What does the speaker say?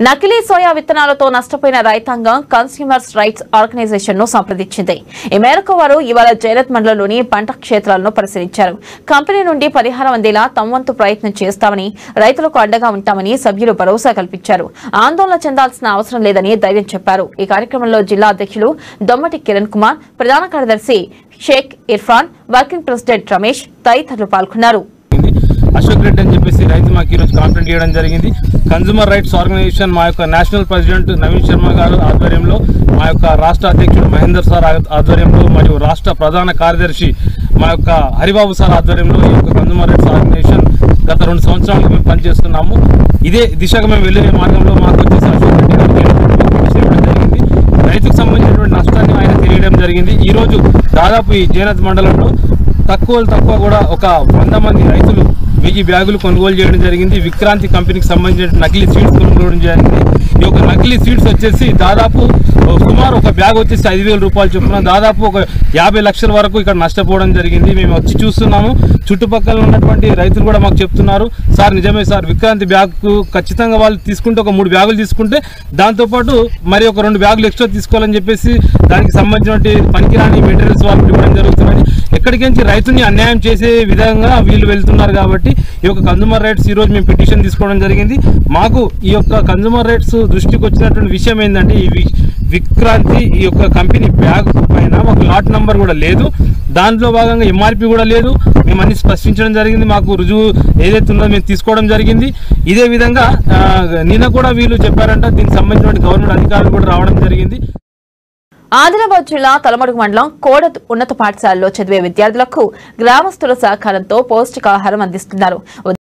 నకిలీ సోయా విత్తనాలతో నష్టపోయిన రైతాంగం కన్స్యూమర్స్ రైట్స్ ఆర్గనైజేషన్ ను సంప్రదించింది. ఈ మేరకు వారు ఇవాళ జైరత్ మండలంలోని పంట క్షేత్రాలను పరిశీలించారు. కంపెనీ నుండి పరిహారం అందేలా తమ వంతు ప్రయత్నం చేస్తామని, రైతులకు అండగా ఉంటామని సభ్యులు భరోసా కల్పించారు. ఆందోళన చెందాల్సిన అవసరం లేదని ధైర్యం చెప్పారు. ఈ కార్యక్రమంలో జిల్లా అధ్యక్షులు దొమ్మటి కిరణ్ కుమార్, ప్రధాన కార్యదర్శి షేక్ ఇర్ఫాన్, వర్కింగ్ ప్రెసిడెంట్ రమేష్ తదితరులు పాల్గొన్నారు. అశోక్ రెడ్డి అని చెప్పేసి రైతు మాకు ఈరోజు కాంప్లైంట్ చేయడం జరిగింది. కన్జ్యూమర్ రైట్స్ ఆర్గనైజేషన్ మా యొక్క నేషనల్ ప్రెసిడెంట్ నవీన్ శర్మ గారు ఆధ్వర్యంలో, మా యొక్క రాష్ట్ర అధ్యక్షుడు మహేందర్ సార్ ఆధ్వర్యంలో మరియు రాష్ట్ర ప్రధాన కార్యదర్శి మా యొక్క హరిబాబు సార్ ఆధ్వర్యంలో ఈ యొక్క కన్జ్యూమర్ రైట్స్ ఆర్గనైజేషన్ గత 2 సంవత్సరాలుగా మేము పనిచేస్తున్నాము. ఇదే దిశగా మేము వెళ్ళే మార్గంలో మాకు వచ్చేసి అశోక్ రెడ్డి గారికి ఇవ్వడం జరిగింది. రైతుకు సంబంధించినటువంటి నష్టాన్ని ఆయన తెలియడం జరిగింది. ఈరోజు దాదాపు ఈ జైరత్ మండలంలో తక్కువ కూడా ఒక 100 మంది రైతులు 1000 బ్యాగులు కొనుగోలు చేయడం జరిగింది. విక్రాంతి కంపెనీకి సంబంధించిన నకిలీ సీడ్స్ కొనుగోలు జరిగింది. ఈ యొక్క నకిలీ సీడ్స్ వచ్చేసి దాదాపు సుమారు ఒక బ్యాగ్ వచ్చేసి 5000 రూపాయలు చొప్పున దాదాపు ఒక 50 లక్షల వరకు ఇక్కడ నష్టపోవడం జరిగింది. మేము వచ్చి చూస్తున్నాము. చుట్టుపక్కల ఉన్నటువంటి రైతులు కూడా మాకు చెప్తున్నారు, సార్ నిజమే సార్, విక్రాంతి బ్యాగ్కు ఖచ్చితంగా వాళ్ళు తీసుకుంటే ఒక 3 బ్యాగులు తీసుకుంటే దాంతోపాటు మరి ఒక 2 బ్యాగులు ఎక్స్ట్రా తీసుకోవాలని చెప్పేసి దానికి సంబంధించినటువంటి పనికిరాని మెటీరియల్స్ వాళ్ళు ఇవ్వడం జరుగుతున్నాయి. ఎక్కడికించి రైతుని అన్యాయం చేసే విధంగా వీళ్ళు వెళ్తున్నారు. కాబట్టి ఈ యొక్క కన్జ్యూమర్ రైట్స్ ఈరోజు మేము పిటిషన్ తీసుకోవడం జరిగింది. మాకు ఈ యొక్క కన్జ్యూమర్ రైట్స్ దృష్టికి వచ్చినటువంటి విషయం ఏంటంటే, ఈ విక్రాంతి ఈ యొక్క కంపెనీ బ్యాగ్ పైన ఒక లాట్ నంబర్ కూడా లేదు, దాంట్లో భాగంగా ఎంఆర్పి కూడా లేదు. మేము అన్ని స్పష్టించడం జరిగింది. మాకు రుజువు ఏదైతే ఉందో మేము తీసుకోవడం జరిగింది. ఇదే విధంగా నిన్న కూడా వీళ్ళు చెప్పారంట, దీనికి సంబంధించిన గవర్నమెంట్ అధికారులు కూడా రావడం జరిగింది. ఆదిలాబాద్ జిల్లా తలమడుగు మండలం కోడ ఉన్నత పాఠశాలలో చదివే విద్యార్థులకు గ్రామస్తుల సహకారంతో పౌష్టికాహారం అందిస్తున్నారు.